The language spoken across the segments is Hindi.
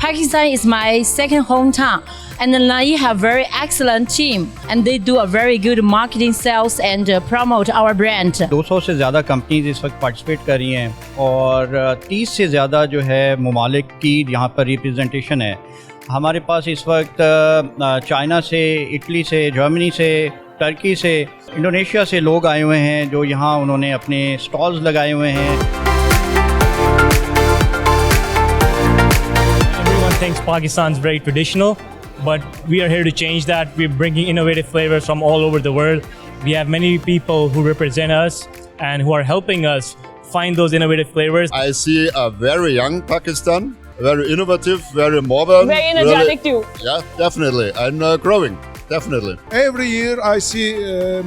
Pakistan is my second hometown, and I have very excellent team, and they do a very good marketing, sales, and promote our brand. 200 से ज़्यादा कंपनीज इस वक्त पार्टिसिपेट कर रही हैं और 30 से ज़्यादा जो है ममालिक की यहाँ पर रिप्रेजेंटेशन है। हमारे पास इस वक्त चाइना से, इटली से, जर्मनी से, टर्की से, इंडोनेशिया से लोग आए हुए हैं जो यहाँ उन्होंने अपने स्टॉल्स लगाए हुए हैं। Everyone thinks Pakistan's very traditional, but we are here to change that. We're bringing innovative flavors from all over the world. We have many people who represent us and who are helping us find those innovative flavors. I see a very young Pakistan, very innovative, very modern. Very energetic too. Yeah, definitely. And growing, definitely. Every year I see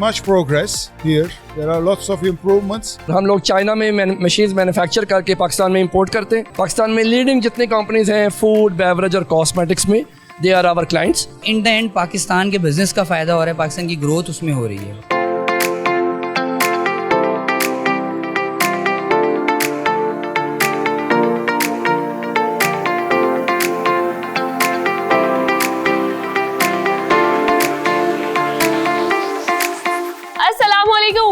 much progress here. There are lots of improvements. हम लोग चाइना में मशीन्स मैन्युफैक्चर करके पाकिस्तान में इंपोर्ट करते हैं। पाकिस्तान में लीडिंग जितनी कंपनीज हैं फूड, बेवरेज और कॉस्मेटिक्स में, they are our clients. In the end Pakistan के बिजनेस का फ़ायदा हो रहा है, पाकिस्तान की ग्रोथ उसमें हो रही है।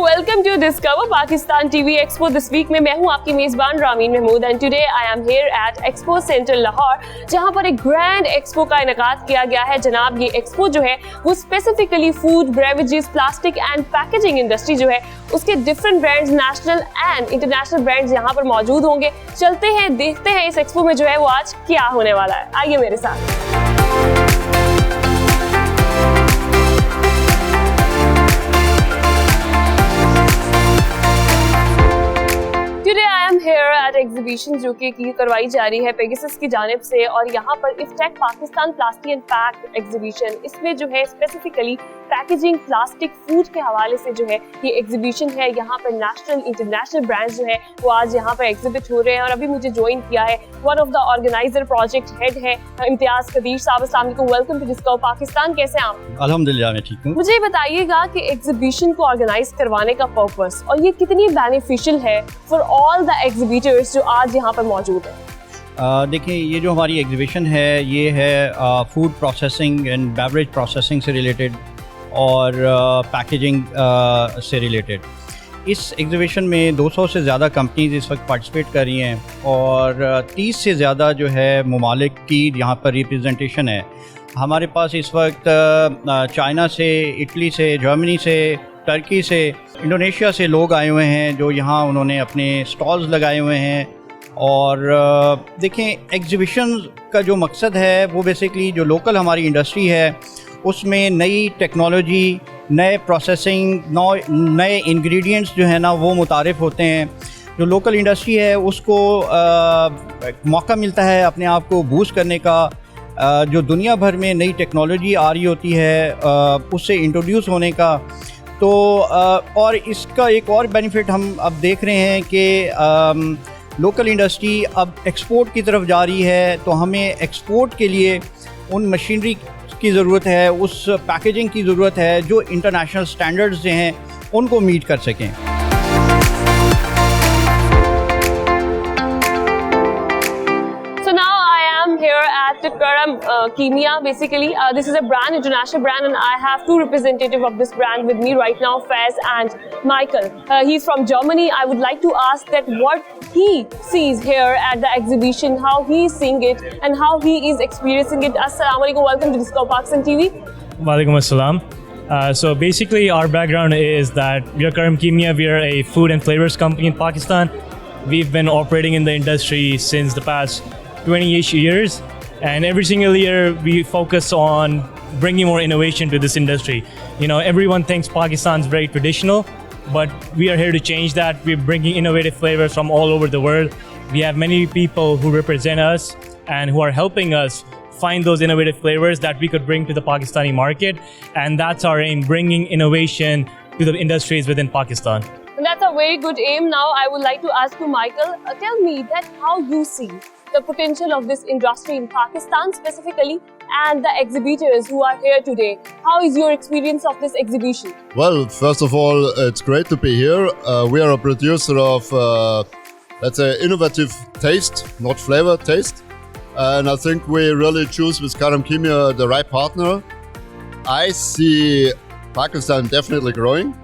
Welcome to Discover Pakistan TV Expo. This week में मैं हूं आपकी मेजबान Rameen Mahmood and today I am here at Expo centre Lahore, जहां पर एक ग्रैंड एक्सपो का इनेकाद किया गया है। जनाब, ये एक्सपो जो है वो specifically food, beverages, plastic and packaging industry जो है उसके different brands, national and international brands यहाँ पर मौजूद होंगे। चलते हैं, देखते हैं इस एक्सपो में जो है वो आज क्या होने वाला है। आइए मेरे साथ। Here at exhibition जो कि करवाई जा रही है पेगासस की जानिब से, और यहाँ पर IFTECH Pakistan plastic and pack exhibition, इसमें जो है स्पेसिफिकली पैकेजिंग, प्लास्टिक, फूड के हवाले से जो है ये एग्जीबिशन है। यहाँ पर नेशनल, इंटरनेशनल ब्रांड्स जो है वो आज यहाँ पर एग्जिबिट हो रहे हैं। और अभी मुझे ज्वाइन किया है one of the organiser, project head है इम्तियाज कदीर साहब। अस्सलाम वालेकुम, वेलकम टू डिस्कवर पाकिस्तान। कैसे हैं आप? अल्हम्दुलिल्लाह मैं ठीक हूँ। मुझे बताइएगा कि एग्जीबिशन को ऑर्गेनाइज करवाने का पर्पस और ये कितनी बेनिफिशियल है फॉर ऑल द एग्जीबिटर्स जो आज यहाँ पर मौजूद है। देखिए, ये जो हमारी एग्जीबिशन है ये है food processing and beverage processing से रिलेटेड और पैकेजिंग से रिलेटेड। इस एग्जीबिशन में 200 से ज़्यादा कंपनीज इस वक्त पार्टिसिपेट कर रही हैं और 30 से ज़्यादा जो है ममालिक की यहाँ पर रिप्रेजेंटेशन है। हमारे पास इस वक्त चाइना से, इटली से, जर्मनी से, टर्की से, इंडोनेशिया से लोग आए हुए हैं जो यहाँ उन्होंने अपने स्टॉल्स लगाए हुए हैं। और देखें, एग्जीबिशन का जो मकसद है वो बेसिकली जो लोकल हमारी इंडस्ट्री है उसमें नई टेक्नोलॉजी, नए प्रोसेसिंग, नए इंग्रेडिएंट्स जो है ना वो मुतारिफ़ होते हैं। जो लोकल इंडस्ट्री है उसको मौका मिलता है अपने आप को बूस्ट करने का। जो दुनिया भर में नई टेक्नोलॉजी आ रही होती है उससे इंट्रोड्यूस होने का। तो और इसका एक और बेनिफिट हम अब देख रहे हैं कि लोकल इंडस्ट्री अब एक्सपोर्ट की तरफ जा रही है, तो हमें एक्सपोर्ट के लिए उन मशीनरी की ज़रूरत है, उस पैकेजिंग की ज़रूरत है जो इंटरनेशनल स्टैंडर्ड्स जो हैं उनको मीट कर सकें। Here at Karam Kimia, basically this is a brand, international brand, and I have two representatives of this brand with me right now, Faiz and Michael. He's from Germany. I would like to ask that what he sees here at the exhibition, how he is seeing it and how he is experiencing it. Assalamu alaikum, welcome to Discover Pakistan TV. Walaikum assalam. So basically our background is that we are Karam Kimia. We are a food and flavors company in Pakistan. We've been operating in the industry since the past 20-ish years, and every single year we focus on bringing more innovation to this industry. You know, everyone thinks Pakistan's very traditional, but we are here to change that. We're bringing innovative flavors from all over the world. We have many people who represent us and who are helping us find those innovative flavors that we could bring to the Pakistani market, and that's our aim, bringing innovation to the industries within Pakistan. That's a very good aim. Now I would like to ask you, Michael, tell me that how you see the potential of this industry in Pakistan specifically, and the exhibitors who are here today. How is your experience of this exhibition? Well, first of all, it's great to be here. We are a producer of, let's say, innovative taste, not flavor, taste. and I think we really choose with Karam Kimia the right partner. I see Pakistan definitely growing,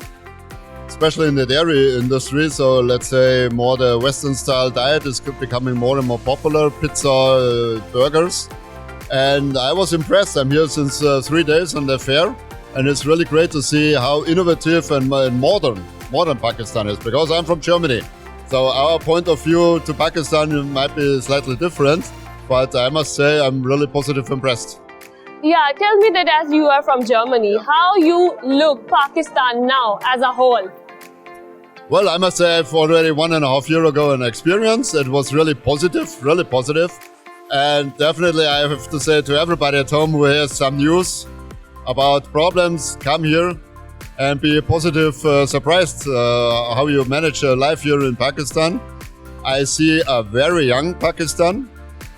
especially in the dairy industry. So let's say more the Western style diet is becoming more and more popular, pizza, burgers. And I was impressed. I'm here since 3 days on the fair, and it's really great to see how innovative and modern Pakistan is, because I'm from Germany. So our point of view to Pakistan might be slightly different, but I must say I'm really positive impressed. Yeah, tell me that as you are from Germany, how you look Pakistan now as a whole? Well, I must say I've already 1.5 years ago an experience. It was really positive. And definitely I have to say to everybody at home who hears some news about problems, come here and be positive, surprised how you manage life here in Pakistan. I see a very young Pakistan,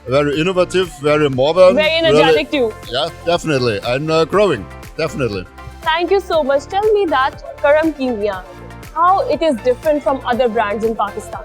very innovative, very modern. Very energetic too. Yeah, definitely. And growing, definitely. Thank you so much. Tell me that Karam Kimia, how it is different from other brands in Pakistan.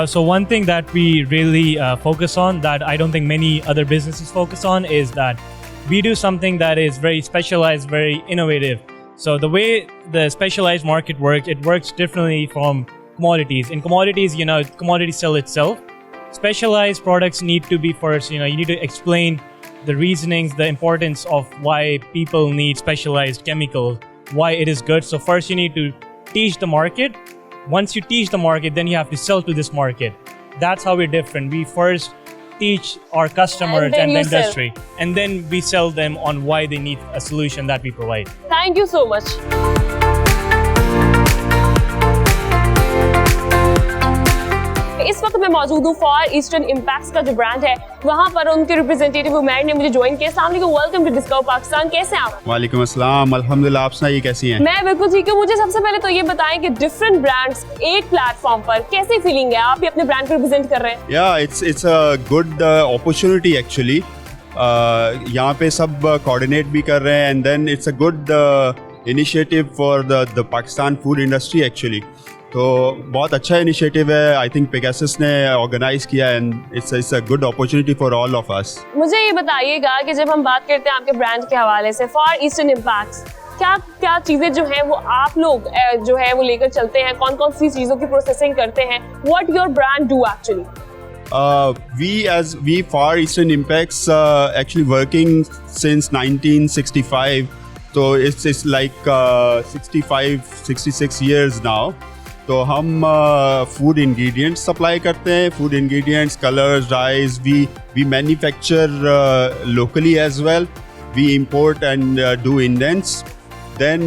So one thing that we really focus on, that I don't think many other businesses focus on, is that we do something that is very specialized, very innovative. So the way the specialized market works, it works differently from commodities. In commodities, commodities sell itself. Specialized products need to be first, you need to explain the reasonings, the importance of why people need specialized chemicals, why it is good. So first you need to teach the market. Once you teach the market, then you have to sell to this market. That's how we're different. We first teach our customers and the industry, and then we sell them on why they need a solution that we provide. Thank you so much. इस वक्त मैं मौजूद हूँ फॉर ईस्टर्न इम्पैक्ट्स का जो ब्रांड है, वहाँ पर उनके रिप्रेजेंटेटिव उमैर ने मुझे ज्वाइन किया। अस्सलाम वालेकुम, वेलकम टू डिस्कवर पाकिस्तान। कैसे हैं आप? वालेकुम अस्सलाम, अल्हम्दुलिल्लाह। आप सुनाइए कैसी हैं? मैं बिल्कुल ठीक हूँ। मुझे सबसे पहले तो ये बताएं कि डिफरेंट ब्रांड्स एक प्लेटफॉर्म पर कैसी फीलिंग है? आप भी अपने ब्रांड को रिप्रेजेंट कर रहे हैं। या it's a good opportunity actually. यहाँ पे सब कोऑर्डिनेट भी कर रहे हैं, and then it's a good initiative for the Pakistan food industry actually. तो बहुत अच्छा इनिशिएटिव है, आई थिंक पेगासस ने ऑर्गेनाइज किया, and it's a good opportunity for all of us. मुझे ये बताइएगा कि जब हम बात करते हैं आपके ब्रांड के हवाले से फॉर ईस्टर्न इम्पैक्ट्स, क्या चीजें जो हैं वो आप लोग जो है वो लेकर चलते हैं, कौन सी चीजों की प्रोसेसिंग करते हैं? What your brand do actually? we Far Eastern Impacts actually working since 1965, so it's like 65-66 years now. तो हम फूड इंग्रेडिएंट्स सप्लाई करते हैं, food ingredients, colours, dyes, we manufacture locally as well, we import and do indents. Then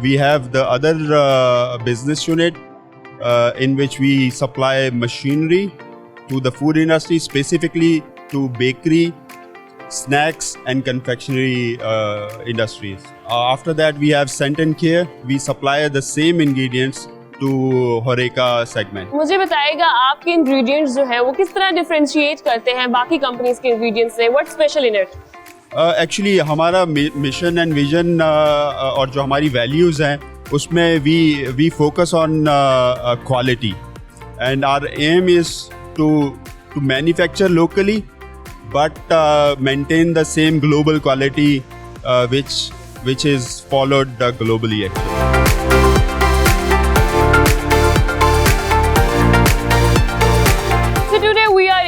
we have the other business unit in which we supply machinery to the food industry, specifically to bakery, snacks and confectionery industries. After that we have Scent and Care. We supply the same ingredients to Horeca segment. मुझे बताइएगा आपके इंग्रेडिएंट्स जो हैं वो किस तरह डिफरेंशिएट करते हैं बाकी कंपनीज के इंग्रेडिएंट्स से? What special in it? Actually हमारा मिशन एंड विजन और जो हमारी वैल्यूज़ हैं उसमें we focus on quality, and our aim is to manufacture locally but maintain the same global quality which is followed globally actually.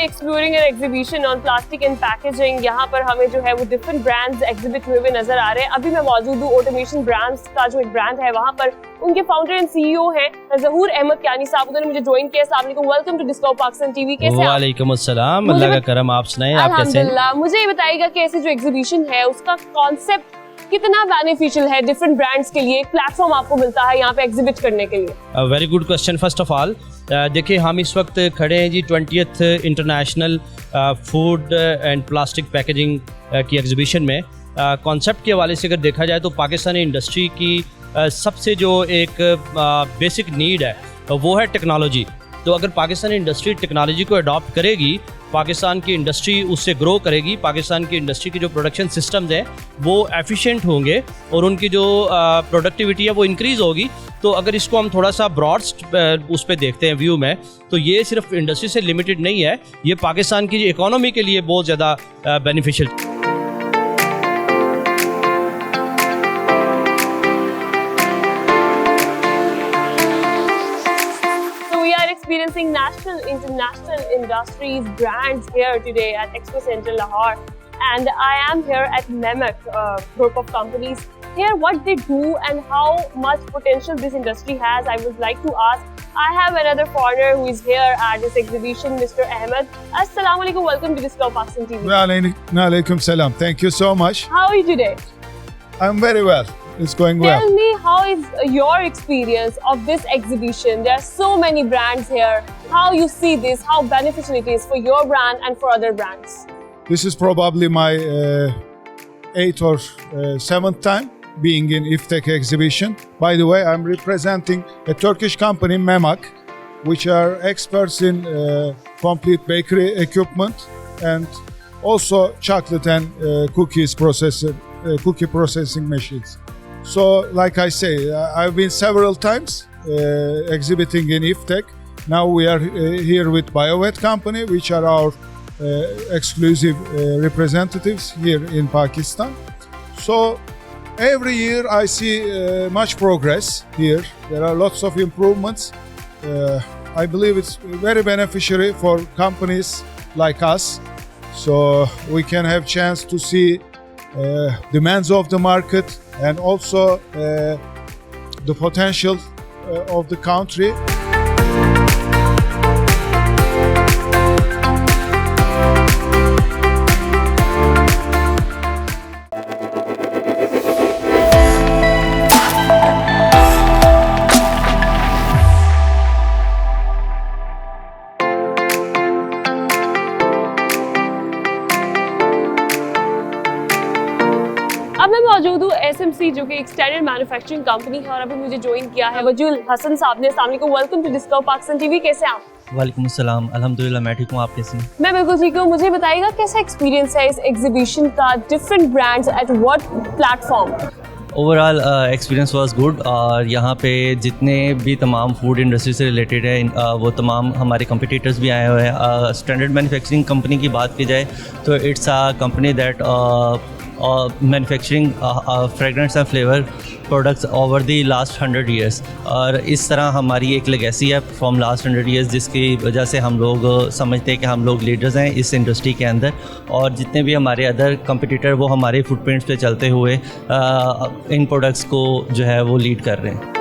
Exploring an exhibition on plastic and packaging. यहाँ पर हमें जो है वो different brands exhibit हुए हुए नजर आ रहे हैं। अभी मैं मौजूद हूँ ऑटोमेशन ब्रांड्स का जो एक ब्रांड है, वहाँ पर उनके फाउंडर एंड सीईओ हैं ज़हूर अहमद कियानी साहब। उन्होंने मुझे ज्वाइन किया। अस्सलाम वालेकुम, welcome to Discover Pakistan TV. कैसे हैं? वालेकुम अस्सलाम, अल्लाह का करम। आप सुनाएं, आप कैसे हैं? अल्हम्दुलिल्लाह। मुझे ये बताइएगा कि ऐसे जो एग्जीबिशन है उसका कॉन्सेप्ट कितना बेनिफिशियल है डिफरेंट ब्रांड्स के लिए? एक प्लेटफॉर्म आपको मिलता है यहाँ पे एग्जिबिट करने के लिए। Very good question. First of all देखिए, हम इस वक्त खड़े हैं जी 20th international food and plastic packaging की एग्जीबिशन में। कॉन्सेप्ट के हवाले से अगर देखा जाए तो पाकिस्तानी इंडस्ट्री की सबसे जो एक बेसिक नीड है वो है टेक्नोलॉजी। तो अगर पाकिस्तानी इंडस्ट्री टेक्नोलॉजी को अडॉप्ट करेगी, पाकिस्तान की इंडस्ट्री उससे ग्रो करेगी, पाकिस्तान की इंडस्ट्री की जो प्रोडक्शन सिस्टम्स हैं वो एफिशिएंट होंगे और उनकी जो प्रोडक्टिविटी है वो इंक्रीज़ होगी। तो अगर इसको हम थोड़ा सा ब्रॉड उस पर देखते हैं व्यू में, तो ये सिर्फ इंडस्ट्री से लिमिटेड नहीं है, ये पाकिस्तान की इकोनॉमी के लिए बहुत ज़्यादा beneficial. Experiencing national, international industries, brands here today at Expo Center Lahore, and I am here at Memak group of companies. Here, what they do and how much potential this industry has, I would like to ask. I have another foreigner who is here at this exhibition, Mr. Ahmed. Assalamu alaikum, welcome to Discover Pakistan TV. Wa alaikum salam. Thank you so much. How are you today? I'm very well. It's going well. Tell me, how is your experience of this exhibition? There are so many brands here. How you see this? How beneficial it is for your brand and for other brands? This is probably my 8th or 7th time being in IFTEC exhibition. By the way, I'm representing a Turkish company, Memak, which are experts in complete bakery equipment and also chocolate and cookie processing machines. So, like I say, I've been several times exhibiting in IFTEC. Now we are here with BioVet company, which are our exclusive representatives here in Pakistan. So, every year I see much progress here. There are lots of improvements. I believe it's very beneficial for companies like us. So, we can have chance to see demands of the market and also the potential of the country. अब मैं मौजूद हूँ SMC जो कि एक्सटेंडेड मैन्युफैक्चरिंग कंपनी है और अभी मुझे ज्वाइन किया है वजूल हसन साहब ने। अस्सलाम वालेकुम, welcome to Discover Pakistan TV. कैसे हैं आप? वालेकुम अस्सलाम, अल्हम्दुलिल्लाह मैं ठीक हूँ, आप कैसे हैं? मैं बिल्कुल ठीक हूँ। मुझे बताइएगा कैसा एक्सपीरियंस है इस एग्जीबिशन का, different brands at what platform? Overall experience was good और यहाँ पे जितने भी तमाम फूड इंडस्ट्री से रिलेटेड है वो तमाम हमारे कंपटीटर्स भी आए हुए हैं। स्टैंडर्ड मैन्युफैक्चरिंग कंपनी की बात की जाए तो it's a company that manufacturing fragrance and flavour products over the last 100 years, और इस तरह हमारी एक लेगेसी है फ्रॉम लास्ट 100 ईयर्स जिसकी वजह से हम लोग समझते हैं कि हम लोग लीडर्स हैं इस इंडस्ट्री के अंदर, और जितने भी हमारे अदर कंपटीटर वो हमारे फुटप्रिंट्स पे चलते हुए इन प्रोडक्ट्स को जो है वो लीड कर रहे हैं।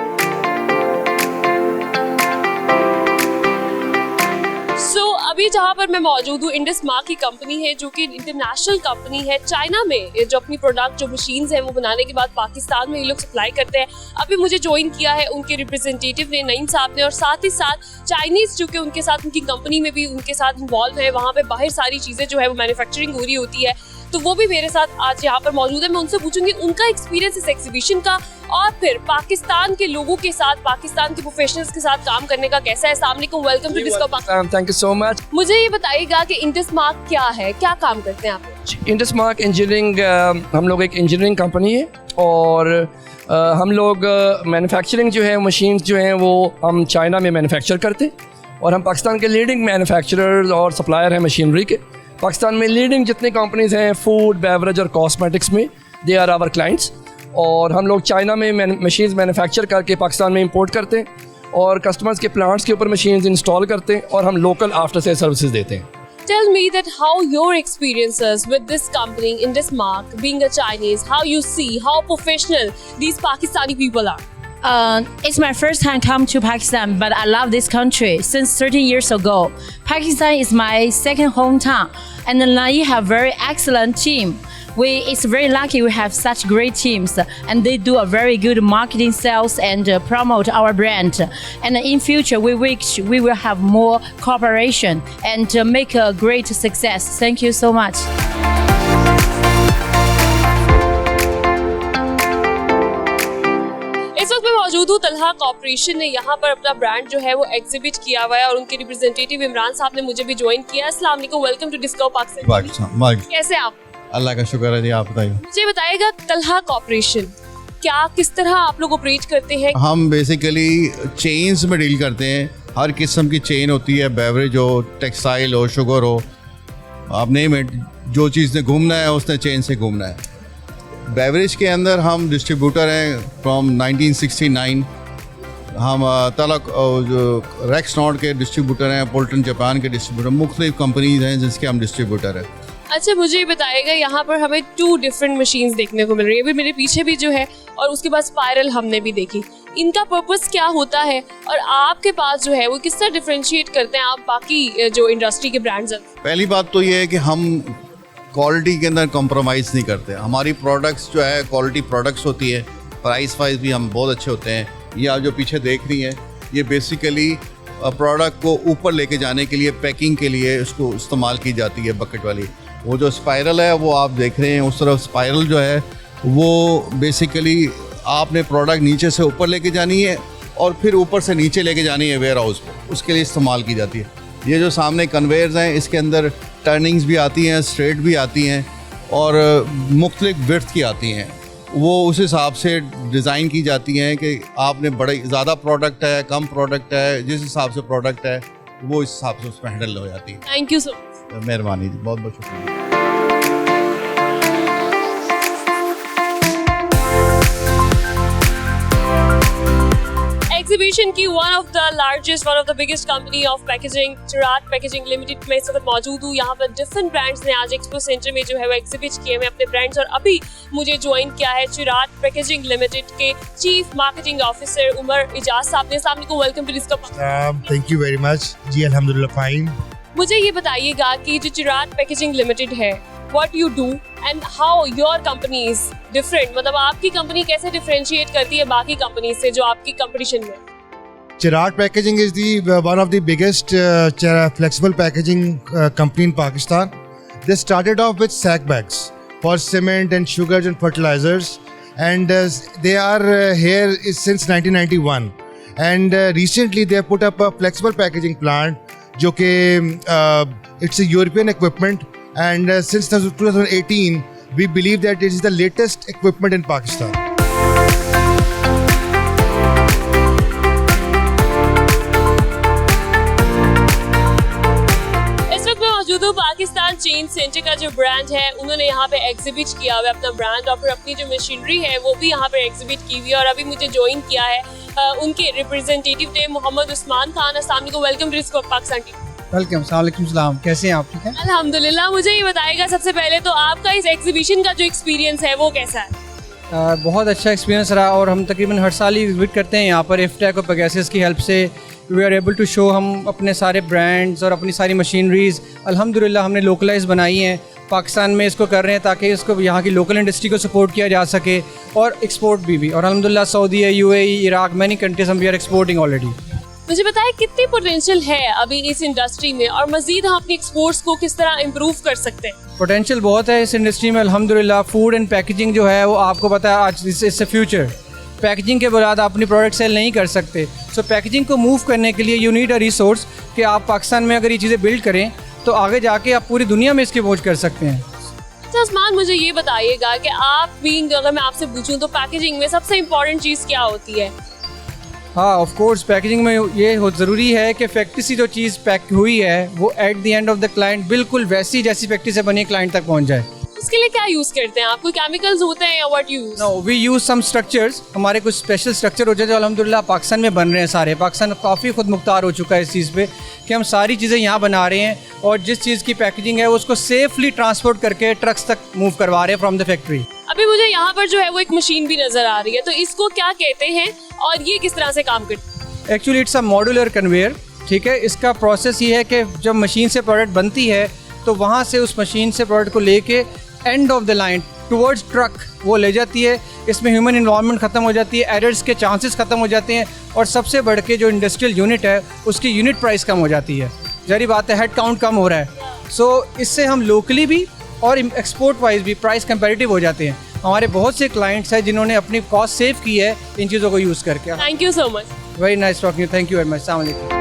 अभी जहाँ पर मैं मौजूद हूँ इंडस मार्क की कंपनी है जो कि इंटरनेशनल कंपनी है। चाइना में जो अपनी प्रोडक्ट जो मशीन्स हैं वो बनाने के बाद पाकिस्तान में ये लोग सप्लाई करते हैं। अभी मुझे ज्वाइन किया है उनके रिप्रेजेंटेटिव ने, नईम साहब ने, और साथ ही साथ चाइनीज जो कि उनके साथ उनकी कंपनी में भी उनके साथ इन्वॉल्व है। वहाँ पे बाहर सारी चीज़ें जो है वो मैन्युफैक्चरिंग हो रही होती है, तो वो भी मेरे साथ आज यहाँ पर मौजूद है। मैं उनसे पूछूंगी उनका एक्सपीरियंस इस एग्जीबिशन का और फिर पाकिस्तान के लोगों के साथ, पाकिस्तान के प्रोफेशनल्स के साथ काम करने का कैसा है। अस्सलाम वालेकुम, welcome to Discover Pakistan. Thank you so much. मुझे ये बताइएगा कि इंडस मार्क क्या है, क्या काम करते हैं आप? इंडस मार्क इंजीनियरिंग, हम लोग एक इंजीनियरिंग कंपनी है और हम लोग मैन्युफैक्चरिंग जो है मशीन्स जो हैं वो हम चाइना में मैन्युफैक्चर करते हैं और हम पाकिस्तान के लीडिंग मैन्युफैक्चरर और सप्लायर हैं मशीनरी के। पाकिस्तान में लीडिंग जितनी कंपनीज हैं फूड, बेवरेज और कॉस्मेटिक्स में, दे आर आवर क्लाइंट्स, और हम लोग चाइना में मशीन्स मैन्युफैक्चर करके पाकिस्तान में इंपोर्ट करते हैं और कस्टमर्स के प्लांट्स के ऊपर मशीन्स इंस्टॉल करते हैं और हम लोकल आफ्टर सेल सर्विसेज देते हैं। Tell me that how your experiences with this company, Indus Mark, being a Chinese, how you see, how professional these Pakistani people are? It's my first time come to Pakistan, but I love this country since 30 years ago. Pakistan is my second hometown, and Lanai have very excellent team. It's very lucky we have such great teams, and they do a very good marketing, sales, and promote our brand. And in future, we wish we will have more cooperation and make a great success. Thank you so much. इस वक्त मैं मौजूद हूँ तलहा कॉर्पोरेशन ने यहाँ पर अपना ब्रांड जो है वो एग्जिबिट किया हुआ है और उनके रिप्रेजेंटेटिव इमरान साहब ने मुझे भी ज्वाइन किया। अस्सलाम वालेकुम, वेलकम टू डिस्कवर पाकिस्तान। कैसे आप? अल्लाह का शुक्र है जी, आप बताइए। मुझे बताइएगा तलहा कॉर्पोरेशन क्या किस तरह आप लोग ऑपरेट करते हैं? हम बेसिकली चेन्स में डील करते हैं। हर किस्म की चेन होती है, बेवरेज हो, टेक्सटाइल हो, शुगर हो, आप नेम इट, जो चीज़ ने घूमना है उसने चेन से घूमना है। बेवरेज के अंदर हम डिस्ट्रीब्यूटर हैं फ्रॉम 1969। हम तलक जो रेक्स नॉट के डिस्ट्रीब्यूटर हैं, पोल्टन जापान के डिस्ट्रीब्यूटर, मुख्तलिफ कंपनीज हैं जिसके हम डिस्ट्रीब्यूटर हैं। अच्छा, मुझे बताइएगा यहाँ पर हमें 2 डिफरेंट मशीन्स देखने को मिल रही है, अभी मेरे पीछे भी जो है, और उसके बाद स्पाइरल हमने भी देखी। इनका पर्पस क्या होता है और आपके पास जो है वो किस तरह डिफरेंशिएट करते हैं आप बाकी जो इंडस्ट्री के ब्रांड्स हैं? पहली बात तो ये है कि हम क्वालिटी के अंदर कॉम्प्रोमाइज़ नहीं करते। हमारी प्रोडक्ट्स जो है क्वालिटी प्रोडक्ट्स होती है, प्राइस वाइज भी हम बहुत अच्छे होते हैं। ये आप जो पीछे देख रही हैं, ये बेसिकली प्रोडक्ट को ऊपर लेके जाने के लिए, पैकिंग के लिए इसको इस्तेमाल की जाती है, बकेट वाली। वो जो स्पाइरल है वो आप देख रहे हैं, उस तरफ स्पाइरल जो है वो बेसिकली आपने प्रोडक्ट नीचे से ऊपर लेके जानी है और फिर ऊपर से नीचे लेके जानी है वेयर हाउस पर, उसके लिए इस्तेमाल की जाती है। ये जो सामने कन्वेयर्स हैं, इसके अंदर टर्निंग्स भी आती हैं, स्ट्रेट भी आती हैं और मुख्तलिफ विड्थ की आती हैं। वो उस हिसाब से डिज़ाइन की जाती हैं कि आपने बड़े ज़्यादा प्रोडक्ट है, कम प्रोडक्ट है, जिस हिसाब से प्रोडक्ट है वो इस हिसाब से उस पर हैंडल हो जाती है। Thank you so much. मेहरबानी जी, बहुत बहुत शुक्रिया। एग्जीबिशन की one of the biggest company of packaging, Chirag packaging limited में इस वक्त मौजूद हूँ। यहाँ पर डिफरेंट ब्रांड्स ने आज एक्सपो सेंटर में जो है वो एग्जिबिट किए हैं अपने ब्रांड्स, और अभी मुझे ज्वाइन किया है चिराग पैकेजिंग लिमिटेड के chief marketing officer Umar Ijaz sahab ने। अस्सलाम वालेकुम, welcome to Discover. Thank you very much जी, अल्हम्दुलिल्लाह फाइन। मुझे ये बताइएगा कि जो चिराग पैकेजिंग लिमिटेड है, what you do and how your company is different, मतलब आपकी कंपनी कैसे डिफरेंशिएट करती है बाकी कंपनी से जो आपकी कंपटीशन में? Chirag Packaging is one of the biggest flexible packaging company in Pakistan. They started off with sack bags for cement and sugars and fertilizers, and they are here since 1991. And recently they have put up a flexible packaging plant, जो कि it's a European equipment. And since 2018, we believe that it is the latest equipment in Pakistan. इस वक्त मैं मौजूद हूँ पाकिस्तान चेन सेंटर का जो ब्रांड है, उन्होंने यहाँ पे एग्जिबिट किया हुआ है अपना ब्रांड और फिर अपनी जो मशीनरी है वो भी यहाँ पे एग्जिबिट की हुई है। और अभी मुझे ज्वाइन किया है उनके रिप्रेजेंटेटिव ने मोहम्मद उस्मान खान। अस्सलाम वालेकुम, welcome to Discover Pakistan TV. Welcome, वालेकुम सलाम, कैसे हैं आप? ठीक है, अल्हम्दुलिल्लाह। मुझे ये बताइएगा सबसे पहले तो आपका इस एग्जीबिशन का जो एक्सपीरियंस है वो कैसा है? बहुत अच्छा एक्सपीरियंस रहा और हम तकरीबन हर साल ही विजिट करते हैं यहाँ पर। इफ्टेक और पेगासस की हेल्प से we are able to show हम अपने सारे ब्रांड्स और अपनी सारी मशीनरीज़ अल्हम्दुलिल्लाह हमने लोकलाइज बनाई हैं। पाकिस्तान में इसको कर रहे हैं ताकि इसको यहाँ की लोकल इंडस्ट्री को सपोर्ट किया जा सके और एक्सपोर्ट भी और अल्हम्दुलिल्लाह Saudi, UAE, Iraq, many countries हम वी आर एक्सपोर्टिंग ऑलरेडी। मुझे बताएं कितनी पोटेंशियल है अभी इस इंडस्ट्री में और मजीद हम अपनी एक्सपोर्ट्स को किस तरह इम्प्रूव कर सकते हैं? पोटेंशियल बहुत है इस इंडस्ट्री में अल्हम्दुलिल्लाह। फूड एंड पैकेजिंग जो है वो आपको पता है आज इससे फ्यूचर, पैकेजिंग के बाद आप अपनी प्रोडक्ट सेल नहीं कर सकते। सो पैकेजिंग को मूव करने के लिए यू नीड अ रिसोर्स कि आप पाकिस्तान में अगर ये चीज़ें बिल्ड करें तो आगे जाके आप पूरी दुनिया में इसकी पहुँच कर सकते हैं। अच्छा उस्मान, मुझे ये बताइएगा कि आप बीइंग, अगर मैं आपसे पूछूं तो पैकेजिंग में सबसे इम्पोर्टेंट चीज़ क्या होती है? हाँ, ऑफ कोर्स पैकेजिंग में ये ज़रूरी है कि फैक्ट्री से जो चीज़ पैक हुई है वो at the end of the client बिल्कुल वैसी जैसी फैक्ट्री से बनी क्लाइंट तक पहुंच जाए। उसके लिए क्या यूज़ करते हैं आप? कोई केमिकल्स होते हैं या what use? No, we use some structures. हमारे कुछ स्पेशल स्ट्रक्चर होते हैं जो अल्हम्दुलिल्लाह पाकिस्तान में बन रहे हैं सारे। पाकिस्तान काफ़ी खुद मुख्तार हो चुका है इस चीज़ पे कि हम सारी चीज़ें यहाँ बना रहे हैं और जिस चीज़ की पैकेजिंग है उसको सेफली ट्रांसपोर्ट करके ट्रक्स तक मूव करवा रहे हैं फ्रॉम द फैक्ट्री। अभी मुझे यहाँ पर जो है वो एक मशीन भी नज़र आ रही है, तो इसको क्या कहते हैं और ये किस तरह से काम करती है? Actually it's a modular conveyor. ठीक है, इसका प्रोसेस ये है कि जब मशीन से प्रोडक्ट बनती है तो वहाँ से उस मशीन से प्रोडक्ट को लेके end of the line towards truck वो ले जाती है। इसमें ह्यूमन इन्वॉल्वमेंट ख़त्म हो जाती है, एरर्स के चांसेस ख़त्म हो जाते हैं और सबसे बढ़ के जो इंडस्ट्रियल यूनिट है उसकी यूनिट प्राइस कम हो जाती है। जारी बात है, हेड काउंट कम हो रहा है। सो इससे हम लोकली भी और एक्सपोर्ट वाइज भी प्राइस कंपैरेटिव हो जाते हैं। हमारे बहुत से क्लाइंट्स हैं जिन्होंने अपनी कॉस्ट सेव की है इन चीज़ों को यूज़ करके। Thank you so much. Very nice talking you, thank you very much, अस्सलाम वालेकुम।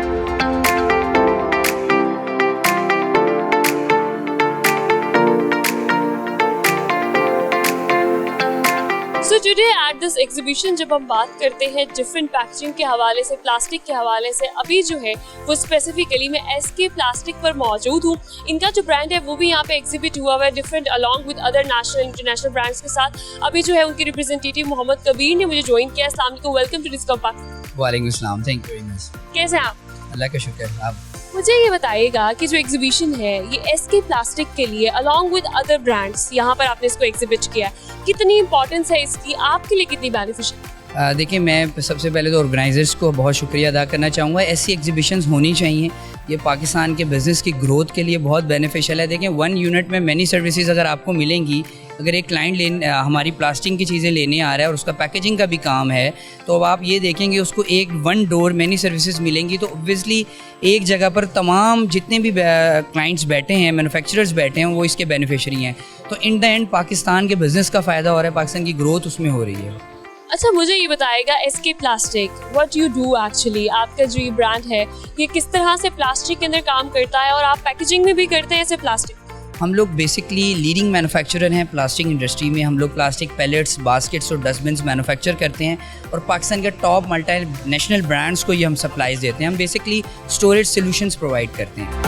So today at this exhibition जब हम बात करते हैं डिफरेंट पैकेजिंग के हवाले से, प्लास्टिक के हवाले से, अभी जो है वो स्पेसिफिकली मैं एसके प्लास्टिक पर मौजूद हूँ। इनका जो ब्रांड है वो भी यहाँ पे एग्जिबिट हुआ हुआ है different along with other national international brands के साथ। अभी जो है उनके रिप्रेजेंटेटिव मोहम्मद कबीर ने मुझे ज्वाइन किया। अस्सलाम वालेकुम, वेलकम टू डिस्कवर पाकिस्तान। वालेकुम अस्सलाम, थैंक यू वेरी मच। कैसे हैं आप? अल्लाह का शुक्र। आप मुझे ये बताइएगा कि जो एग्जीबिशन है ये एसके प्लास्टिक के लिए अलॉन्ग विद अदर ब्रांड्स यहाँ पर आपने इसको एग्जिबिट किया है, कितनी इंपॉर्टेंस है इसकी, आपके लिए कितनी बेनिफिशियल? देखिए, मैं सबसे पहले तो ऑर्गेनाइजर्स को बहुत शुक्रिया अदा करना चाहूँगा। ऐसी एग्जीबिशंस होनी चाहिए, ये पाकिस्तान के बिज़नेस की ग्रोथ के लिए बहुत बेनिफिशियल है। देखें, 1 यूनिट में मैनी सर्विसेज अगर आपको मिलेंगी, अगर एक क्लाइंट हमारी प्लास्टिक की चीज़ें लेने आ रहा है और उसका पैकेजिंग का भी काम है, तो अब आप ये देखेंगे उसको 1 डोर मैनी सर्विसेज मिलेंगी, तो ऑब्वियसली एक जगह पर तमाम जितने भी क्लाइंट्स बैठे हैं, मैन्युफैक्चरर्स बैठे हैं, वो इसके बेनिफिशरी हैं। तो इन द एंड पाकिस्तान के बिज़नेस का फ़ायदा हो रहा है, पाकिस्तान की ग्रोथ उसमें हो रही है। अच्छा, मुझे ये बताएगा SK plastic, what you do actually, आपका जो ये ब्रांड है ये किस तरह से प्लास्टिक के अंदर काम करता है और आप पैकेजिंग में भी करते हैं ऐसे प्लास्टिक? हम लोग बेसिकली लीडिंग मैन्युफैक्चरर हैं प्लास्टिक इंडस्ट्री में। हम लोग प्लास्टिक पैलेट्स, बास्केट्स और डस्टबिन्स मैन्युफैक्चर करते हैं और पाकिस्तान के टॉप मल्टी नेशनल ब्रांड्स को ये हम सप्लाईज देते हैं। हम बेसिकली स्टोरेज सॉल्यूशंस प्रोवाइड करते हैं।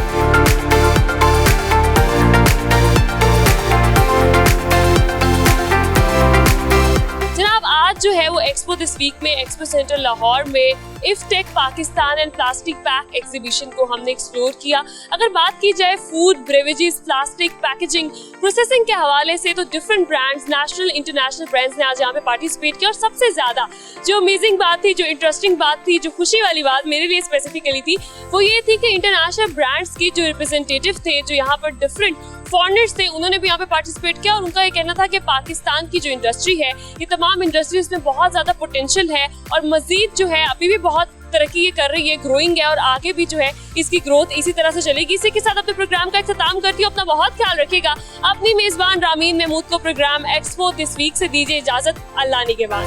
आज जो है वो एक्सपो दिस वीक में एक्सपो सेंटर लाहौर में IFTECH Pakistan and plastic pack exhibition को हमने एक्सप्लोर किया। अगर बात की जाए food, beverages, plastic packaging, processing के हवाले से तो different brands, national international brands ने आज यहाँ पे पार्टिसिपेट किया। और सबसे ज्यादा जो अमेजिंग बात थी, जो इंटरेस्टिंग बात थी, जो खुशी वाली बात मेरे लिए स्पेसिफिकली थी, वो ये थी कि इंटरनेशनल ब्रांड्स के जो रिप्रेजेंटेटिव थे, जो यहाँ पर डिफरेंट फॉरेनर्स थे, उन्होंने भी यहाँ पे पार्टिसिपेट किया और उनका ये कहना था कि पाकिस्तान की जो इंडस्ट्री है, ये तमाम इंडस्ट्रीज में बहुत ज्यादा पोटेंशियल है और मजीद जो है अभी भी बहुत तरक्की ये कर रही है, ग्रोइंग है और आगे भी जो है इसकी ग्रोथ इसी तरह से चलेगी। इसी के साथ अपने प्रोग्राम का इख्तिताम करती हूँ। अपना बहुत ख्याल रखिएगा। अपनी मेजबान रामीन महमूद को प्रोग्राम एक्सपो दिस वीक से दीजिए इजाजत। अल्लाह निगहबान।